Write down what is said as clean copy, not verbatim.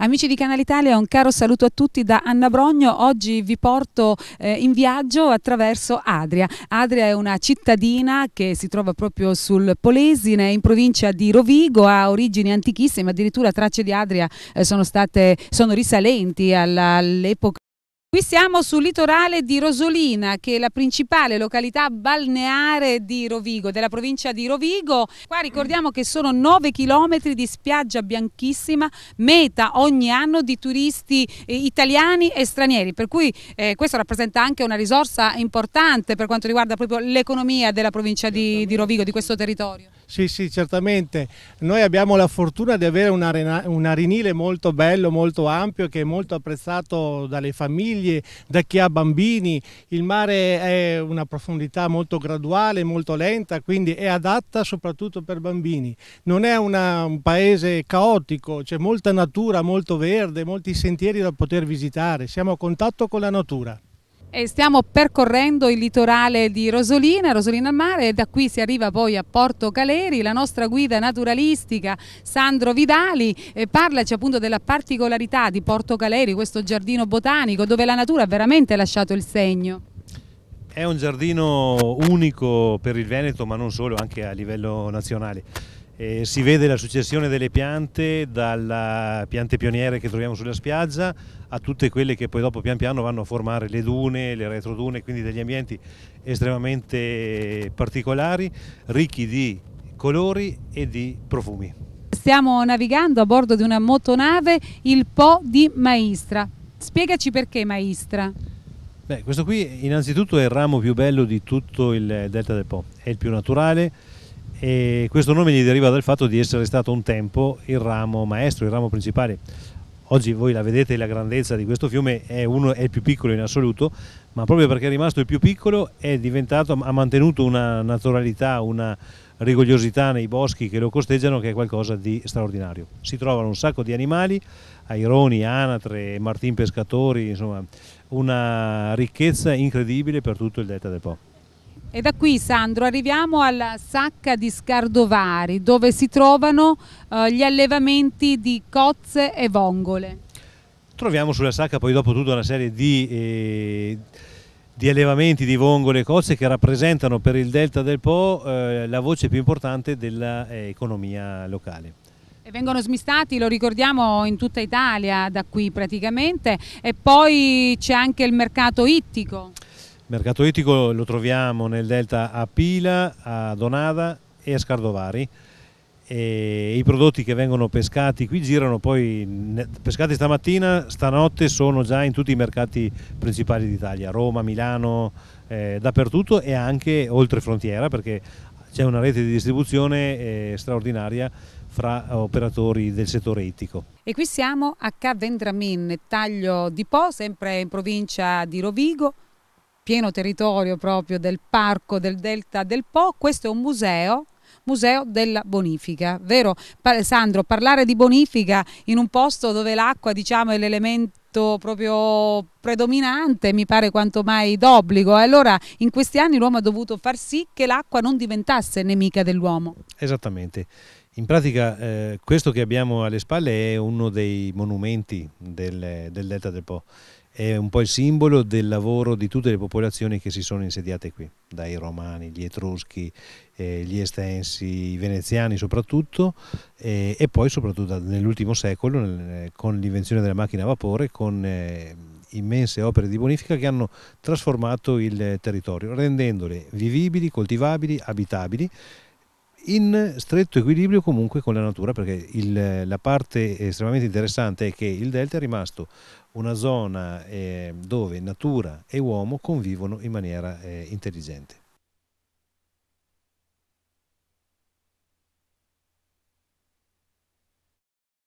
Amici di Canale Italia, un caro saluto a tutti da Anna Brogno. Oggi vi porto in viaggio attraverso Adria. Adria è una cittadina che si trova proprio sul Polesine, in provincia di Rovigo, ha origini antichissime, addirittura tracce di Adria sono risalenti all'epoca. Qui siamo sul litorale di Rosolina, che è la principale località balneare di Rovigo, della provincia di Rovigo. Qua ricordiamo che sono 9 chilometri di spiaggia bianchissima, meta ogni anno di turisti italiani e stranieri, per cui questo rappresenta anche una risorsa importante per quanto riguarda proprio l'economia della provincia di Rovigo, di questo territorio. Sì, certamente. Noi abbiamo la fortuna di avere un arenile molto bello, molto ampio, che è molto apprezzato dalle famiglie, da chi ha bambini. Il mare è una profondità molto graduale, molto lenta, quindi è adatta soprattutto per bambini. Non è un paese caotico, c'è molta natura, molto verde, molti sentieri da poter visitare. Siamo a contatto con la natura. E stiamo percorrendo il litorale di Rosolina al mare, e da qui si arriva poi a Porto Caleri. La nostra guida naturalistica Sandro Vidali parlaci appunto della particolarità di Porto Caleri, questo giardino botanico dove la natura ha veramente lasciato il segno. È un giardino unico per il Veneto, ma non solo, anche a livello nazionale. Si vede la successione delle piante, dalle piante pioniere che troviamo sulla spiaggia a tutte quelle che poi dopo pian piano vanno a formare le dune, le retrodune, quindi degli ambienti estremamente particolari, ricchi di colori e di profumi. Stiamo navigando a bordo di una motonave, il Po di Maistra. Spiegaci perché Maistra. Beh, questo qui innanzitutto è il ramo più bello di tutto il delta del Po, è il più naturale. E questo nome gli deriva dal fatto di essere stato un tempo il ramo maestro, il ramo principale. Oggi voi la vedete, la grandezza di questo fiume, è il più piccolo in assoluto, ma proprio perché è rimasto il più piccolo ha mantenuto una naturalità, una rigogliosità nei boschi che lo costeggiano, che è qualcosa di straordinario. Si trovano un sacco di animali, aironi, anatre, martin pescatori, insomma una ricchezza incredibile per tutto il delta del Po. E da qui, Sandro, arriviamo alla Sacca di Scardovari, dove si trovano gli allevamenti di cozze e vongole. Troviamo sulla Sacca poi dopo tutta una serie di allevamenti di vongole e cozze che rappresentano per il delta del Po la voce più importante dell'economia locale. E vengono smistati, lo ricordiamo, in tutta Italia da qui praticamente, e poi c'è anche il mercato ittico. Il mercato ittico lo troviamo nel delta a Pila, a Donada e a Scardovari. E i prodotti che vengono pescati qui girano poi, pescati stamattina, stanotte sono già in tutti i mercati principali d'Italia, Roma, Milano, dappertutto, e anche oltre frontiera, perché c'è una rete di distribuzione straordinaria fra operatori del settore ittico. E qui siamo a Ca Vendramin, taglio di Po, sempre in provincia di Rovigo, pieno territorio proprio del parco del delta del Po. Questo è un museo della bonifica, vero Sandro? Parlare di bonifica in un posto dove l'acqua, diciamo, è l'elemento proprio predominante mi pare quanto mai d'obbligo. Allora in questi anni l'uomo ha dovuto far sì che l'acqua non diventasse nemica dell'uomo. Esattamente. In pratica questo che abbiamo alle spalle è uno dei monumenti del delta del Po. È un po' il simbolo del lavoro di tutte le popolazioni che si sono insediate qui, dai Romani, gli Etruschi, gli Estensi, i Veneziani soprattutto, e poi soprattutto nell'ultimo secolo con l'invenzione della macchina a vapore, con immense opere di bonifica che hanno trasformato il territorio, rendendole vivibili, coltivabili, abitabili, in stretto equilibrio comunque con la natura, perché la parte estremamente interessante è che il delta è rimasto una zona dove natura e uomo convivono in maniera intelligente.